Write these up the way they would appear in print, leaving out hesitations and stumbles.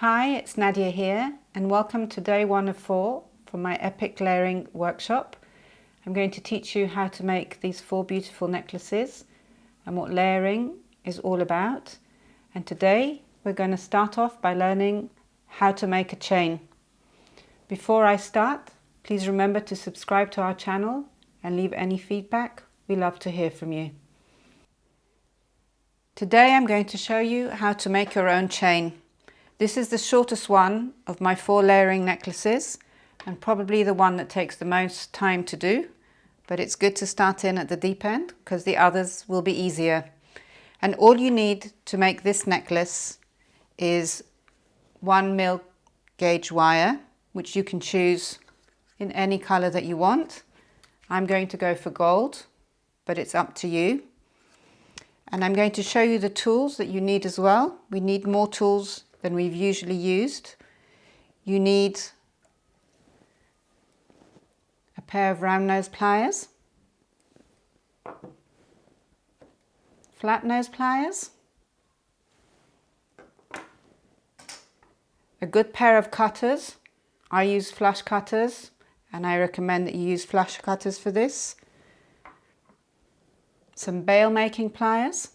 Hi, it's Nadia here and welcome to day 1 of 4 for my epic layering workshop. I'm going to teach you how to make these 4 beautiful necklaces and what layering is all about. And today we're going to start off by learning how to make a chain. Before I start, please remember to subscribe to our channel and leave any feedback. We love to hear from you. Today I'm going to show you how to make your own chain. This is the shortest one of my 4 layering necklaces and probably the one that takes the most time to do, but it's good to start in at the deep end because the others will be easier. And all you need to make this necklace is 1mm gauge wire, which you can choose in any color that you want. I'm going to go for gold, but it's up to you. And I'm going to show you the tools that you need as well. We need more tools than we've usually used. You need a pair of round nose pliers, flat nose pliers, a good pair of cutters. I use flush cutters and I recommend that you use flush cutters for this. Some bail making pliers.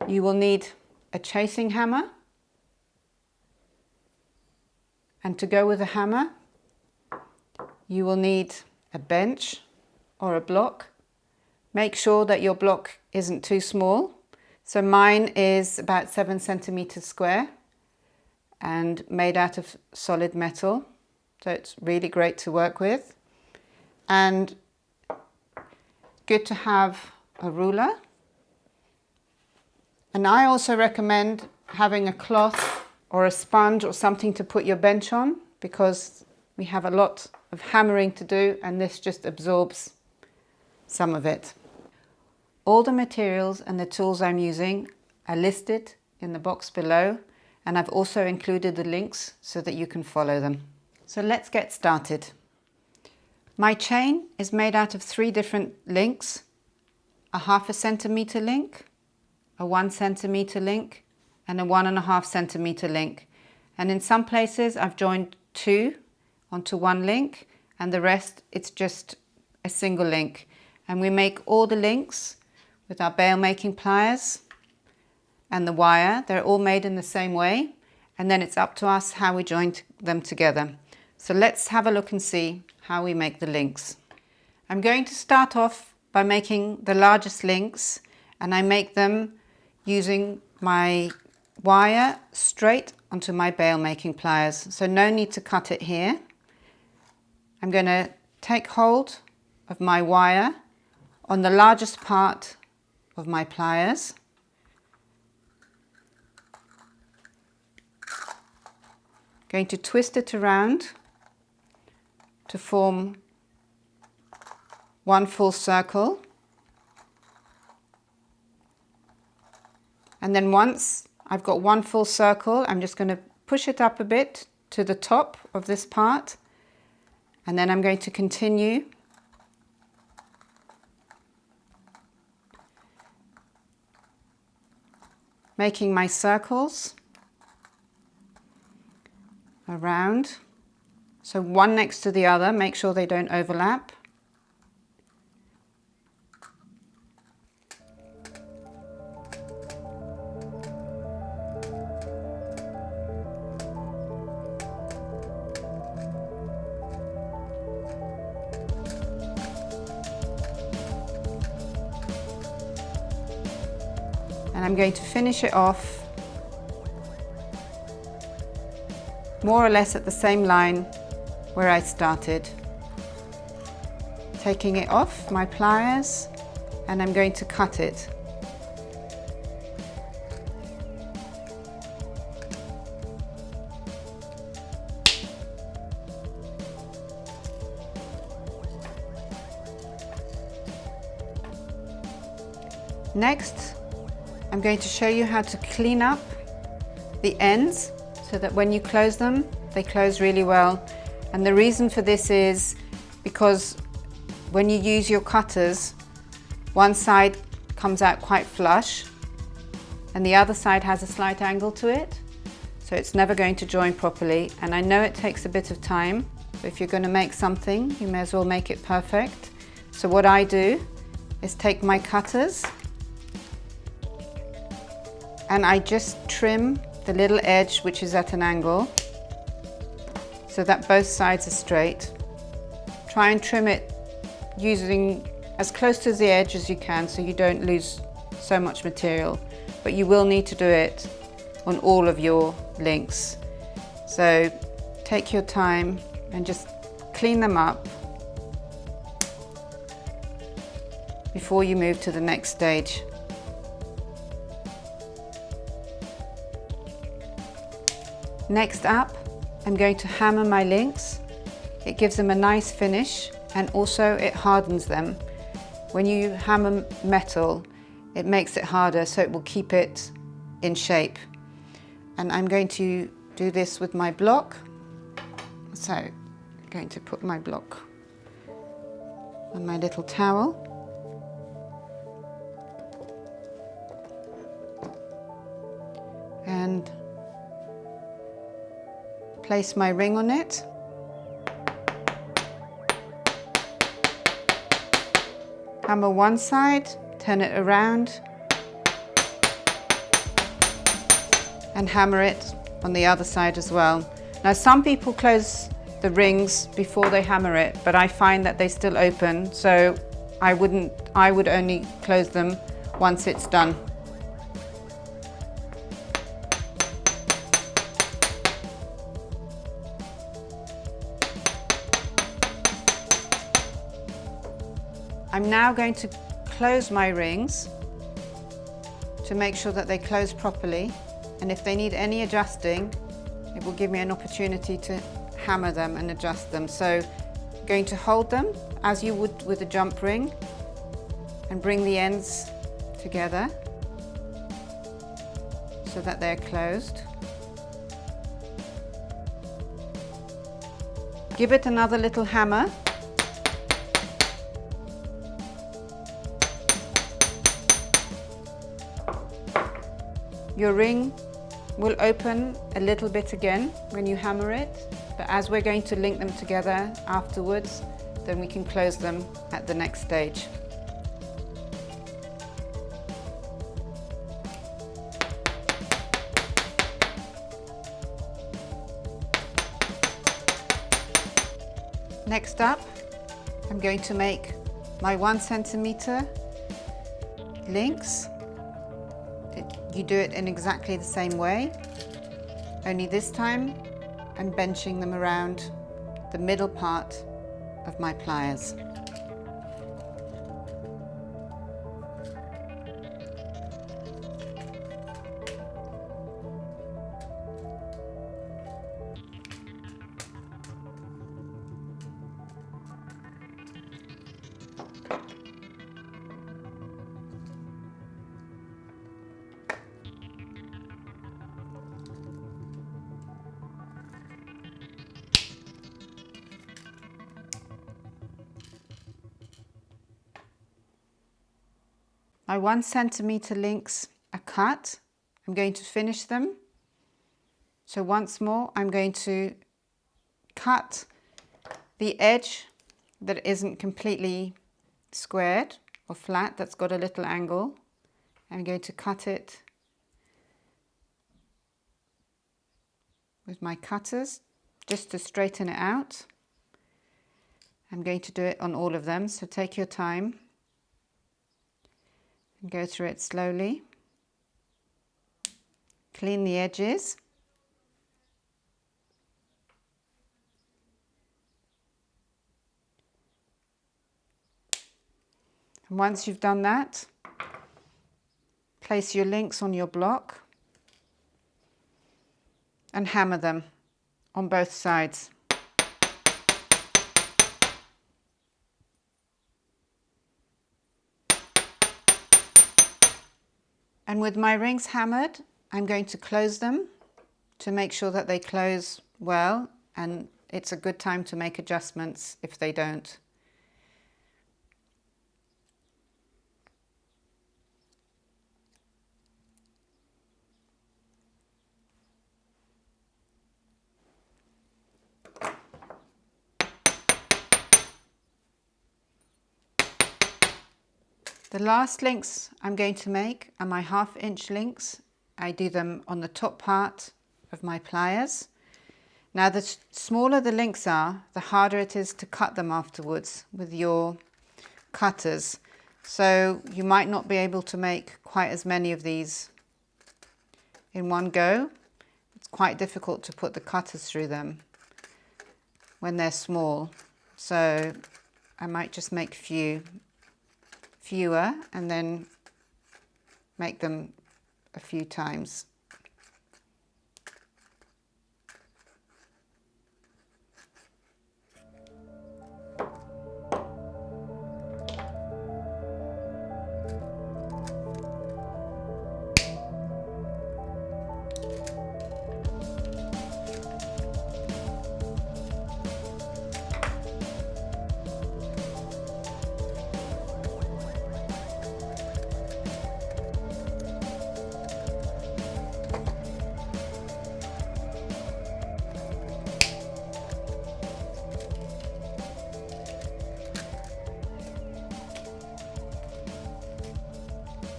You will need a chasing hammer, and to go with a hammer you will need a bench or a block. Make sure that your block isn't too small. So mine is about 7 centimeters square and made out of solid metal, so it's really great to work with, and good to have a ruler. And I also recommend having a cloth or a sponge or something to put your bench on, because we have a lot of hammering to do and this just absorbs some of it. All the materials and the tools I'm using are listed in the box below, and I've also included the links so that you can follow them. So let's get started. My chain is made out of 3 different links: a 1/2 centimeter link, a 1 centimeter link, and a 1.5 centimeter link. And in some places I've joined 2 onto 1 link, and the rest it's just a single link. And we make all the links with our bail making pliers and the wire. They're all made in the same way, and then it's up to us how we join them together. So let's have a look and see how we make the links. I'm going to start off by making the largest links, and I make them using my wire straight onto my bail making pliers, so no need to cut it here. I'm going to take hold of my wire on the largest part of my pliers, going to twist it around to form 1 full circle. And then once I've got 1 full circle, I'm just going to push it up a bit to the top of this part, and then I'm going to continue making my circles around, so one next to the other. Make sure they don't overlap. And I'm going to finish it off more or less at the same line where I started. Taking it off my pliers, and I'm going to cut it. Next, I'm going to show you how to clean up the ends so that when you close them, they close really well. And the reason for this is because when you use your cutters, one side comes out quite flush and the other side has a slight angle to it, so it's never going to join properly. And I know it takes a bit of time, but if you're going to make something, you may as well make it perfect. So what I do is take my cutters and I just trim the little edge which is at an angle so that both sides are straight. Try and trim it using as close to the edge as you can so you don't lose so much material, but you will need to do it on all of your links. So take your time and just clean them up before you move to the next stage. Next up, I'm going to hammer my links. It gives them a nice finish and also it hardens them. When you hammer metal, it makes it harder, so it will keep it in shape. And I'm going to do this with my block. So I'm going to put my block on my little towel. And place my ring on it. Hammer one side, turn it around, and hammer it on the other side as well. Now some people close the rings before they hammer it, but I find that they still open, so I would only close them once it's done. I'm now going to close my rings to make sure that they close properly, and if they need any adjusting, it will give me an opportunity to hammer them and adjust them. So I'm going to hold them as you would with a jump ring and bring the ends together so that they're closed. Give it another little hammer. Your ring will open a little bit again when you hammer it, but as we're going to link them together afterwards, then we can close them at the next stage. Next up, I'm going to make my 1 centimeter links. You do it in exactly the same way, only this time I'm benching them around the middle part of my pliers. My 1 centimeter links are cut. I'm going to finish them. So once more, I'm going to cut the edge that isn't completely squared or flat, that's got a little angle. I'm going to cut it with my cutters just to straighten it out. I'm going to do it on all of them, so take your time and go through it slowly. Clean the edges. And once you've done that, place your links on your block and hammer them on both sides. And with my rings hammered, I'm going to close them to make sure that they close well, and it's a good time to make adjustments if they don't. The last links I'm going to make are my 1/2 inch links. I do them on the top part of my pliers. Now the smaller the links are, the harder it is to cut them afterwards with your cutters. So you might not be able to make quite as many of these in one go. It's quite difficult to put the cutters through them when they're small. So I might just make fewer and then make them a few times.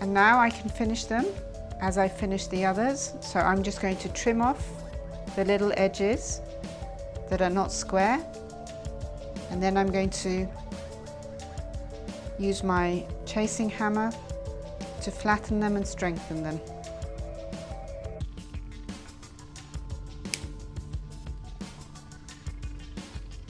And now I can finish them as I finish the others. So I'm just going to trim off the little edges that are not square. And then I'm going to use my chasing hammer to flatten them and strengthen them.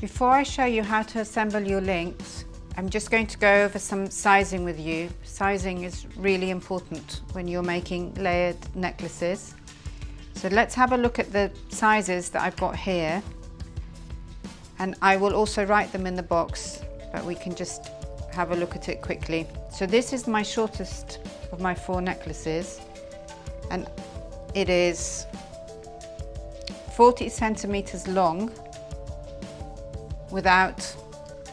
Before I show you how to assemble your links, I'm just going to go over some sizing with you. Sizing is really important when you're making layered necklaces. So let's have a look at the sizes that I've got here. And I will also write them in the box, but we can just have a look at it quickly. So this is my shortest of my 4 necklaces, and it is 40 centimeters long without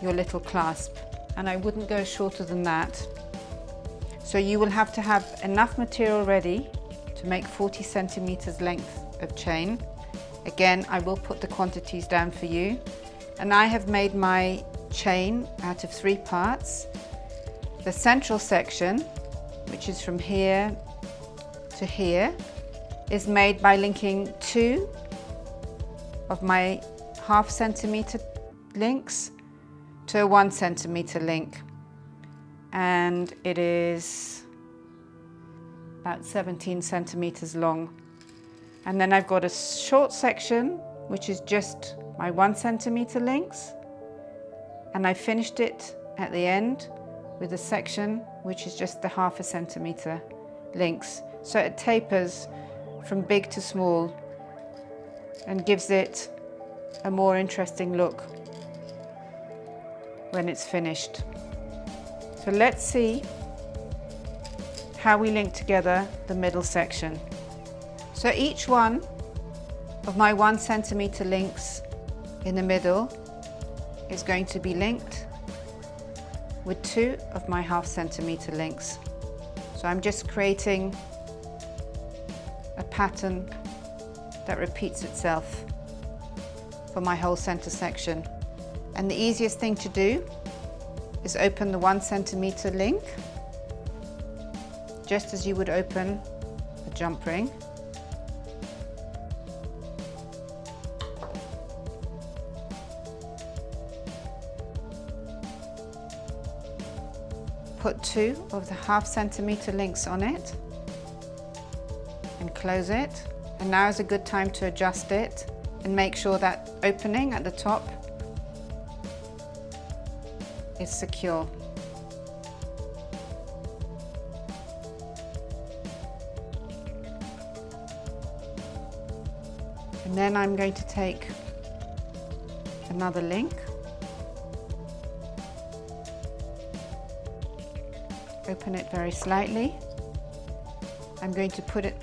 your little clasp. And I wouldn't go shorter than that. So you will have to have enough material ready to make 40 centimeters length of chain. Again, I will put the quantities down for you. And I have made my chain out of 3 parts. The central section, which is from here to here, is made by linking 2 of my 1/2 centimeter links to a 1 centimeter link, and it is about 17 centimeters long. And then I've got a short section which is just my 1 centimeter links, and I finished it at the end with a section which is just the 1/2 centimeter links. So it tapers from big to small and gives it a more interesting look when it's finished. So let's see how we link together the middle section. So each one of my 1 centimeter links in the middle is going to be linked with 2 of my 1/2 centimeter links. So I'm just creating a pattern that repeats itself for my whole center section. And the easiest thing to do is open the 1 centimeter link, just as you would open a jump ring. Put 2 of the 1/2 centimeter links on it and close it. And now is a good time to adjust it and make sure that opening at the top is secure. And then I'm going to take another link, open it very slightly. I'm going to put it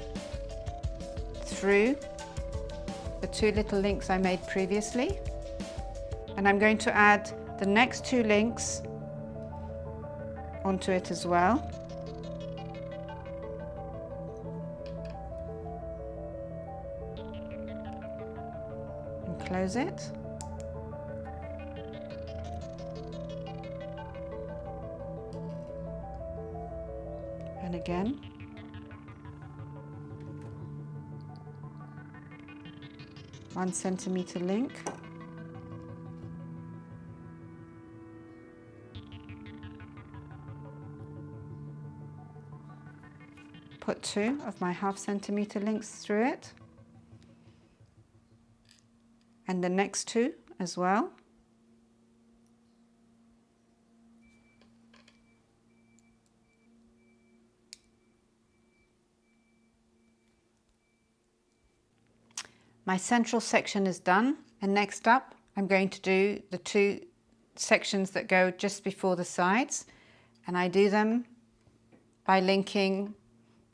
through the 2 little links I made previously, and I'm going to add the next 2 links onto it as well. And close it. again. One centimetre link. Put 2 of my ½ centimetre links through it, and the next 2 as well. My central section is done, and next up I'm going to do the 2 sections that go just before the sides, and I do them by linking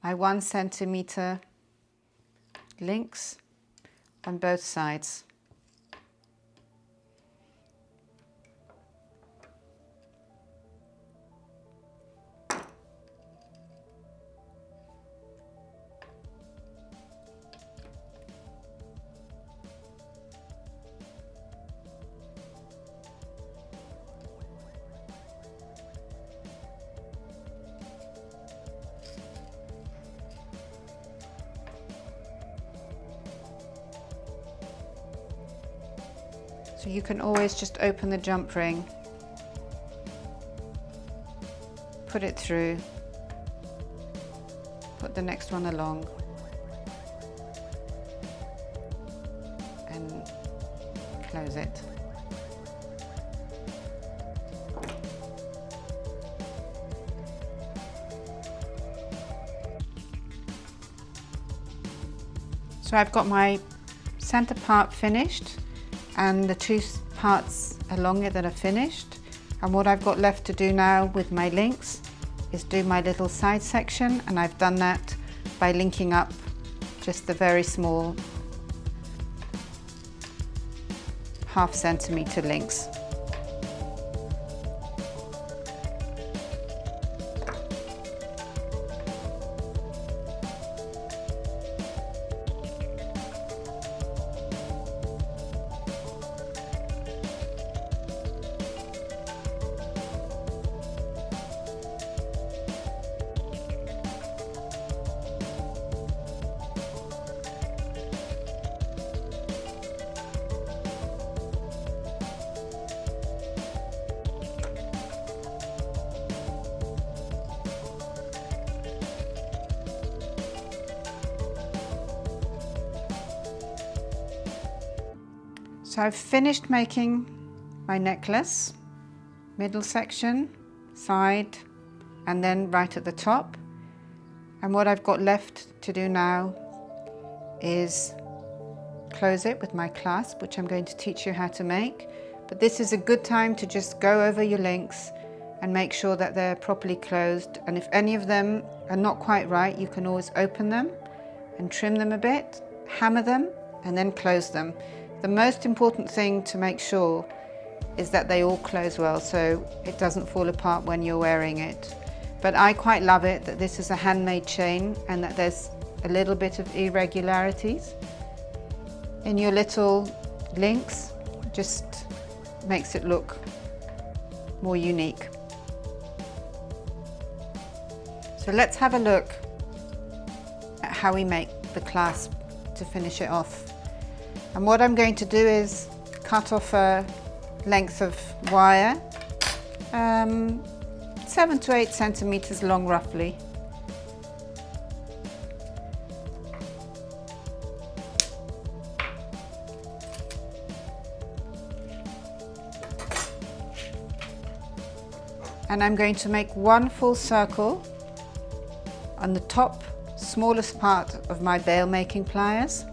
my 1 centimetre links on both sides. So you can always just open the jump ring, put it through, put the next one along, and close it. So I've got my center part finished and the 2 parts along it that are finished, and what I've got left to do now with my links is do my little side section, and I've done that by linking up just the very small ½ centimetre links. So I've finished making my necklace, middle section, side, and then right at the top. And what I've got left to do now is close it with my clasp, which I'm going to teach you how to make. But this is a good time to just go over your links and make sure that they're properly closed. And if any of them are not quite right, you can always open them and trim them a bit, hammer them, and then close them. The most important thing to make sure is that they all close well, so it doesn't fall apart when you're wearing it. But I quite love it that this is a handmade chain and that there's a little bit of irregularities in your little links. Just makes it look more unique. So let's have a look at how we make the clasp to finish it off. And what I'm going to do is cut off a length of wire, 7 to 8 centimeters long roughly. And I'm going to make 1 full circle on the top smallest part of my bail making pliers.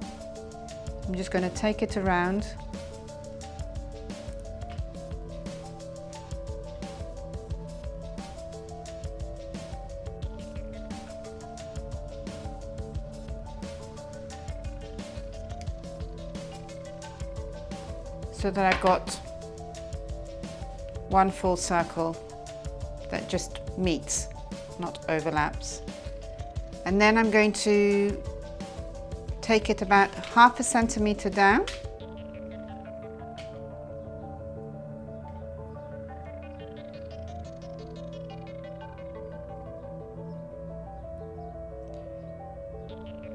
I'm just going to take it around . So that I've got 1 full circle that just meets, not overlaps. And then I'm going to take it about ½ centimetre down .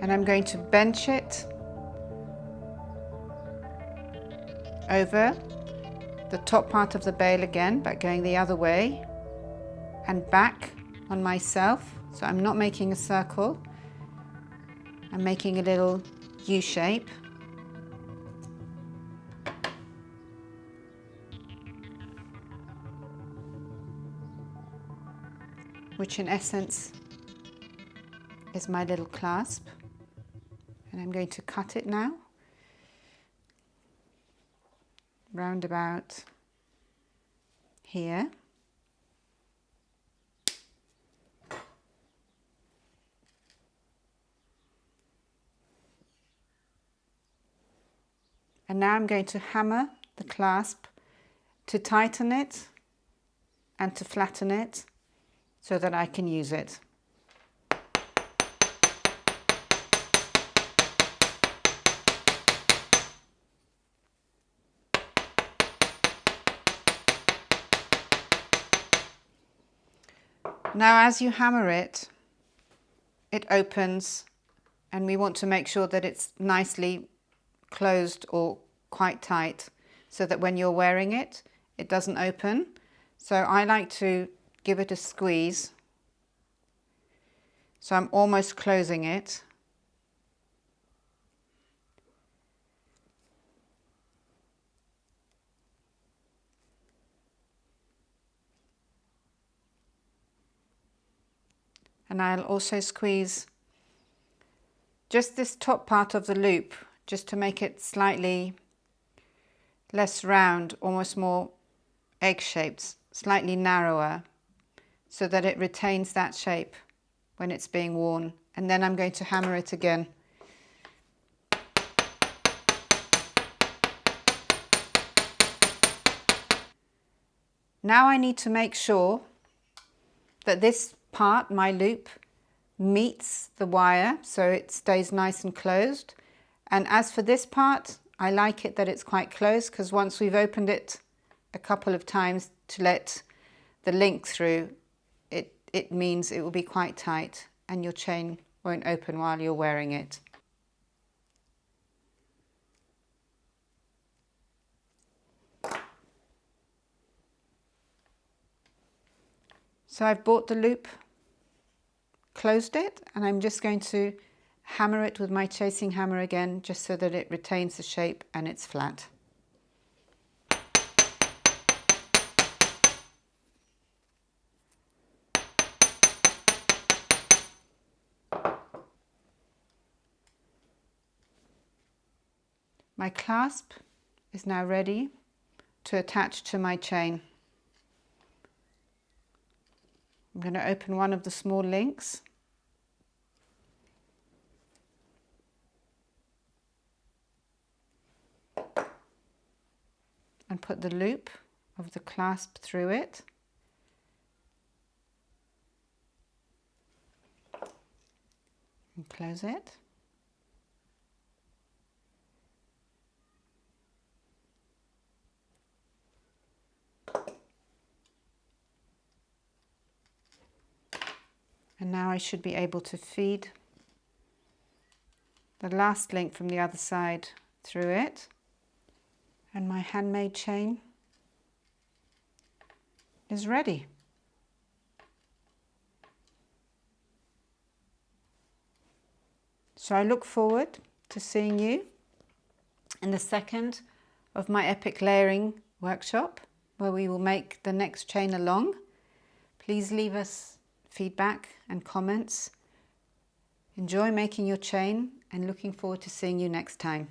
and I'm going to bench it over the top part of the bale again, but going the other way and back on myself. So I'm not making a circle, I'm making a little U shape. Which in essence is my little clasp. And I'm going to cut it now, round about here. And now I'm going to hammer the clasp to tighten it and to flatten it so that I can use it. Now as you hammer it, it opens, and we want to make sure that it's nicely closed or quite tight so that when you're wearing it, it doesn't open. So I like to give it a squeeze. So I'm almost closing it. And I'll also squeeze just this top part of the loop, just to make it slightly less round, almost more egg-shaped, slightly narrower, so that it retains that shape when it's being worn. And then I'm going to hammer it again. Now I need to make sure that this part, my loop, meets the wire so it stays nice and closed. And as for this part, I like it that it's quite close, because once we've opened it a couple of times to let the link through, it means it will be quite tight and your chain won't open while you're wearing it. So I've brought the loop, closed it, and I'm just going to hammer it with my chasing hammer again, just so that it retains the shape and it's flat. My clasp is now ready to attach to my chain. I'm going to open one of the small links. And put the loop of the clasp through it. And close it. And now I should be able to feed the last link from the other side through it. And my handmade chain is ready. So I look forward to seeing you in the second of my epic layering workshop, where we will make the next chain along. Please leave us feedback and comments. Enjoy making your chain, and looking forward to seeing you next time.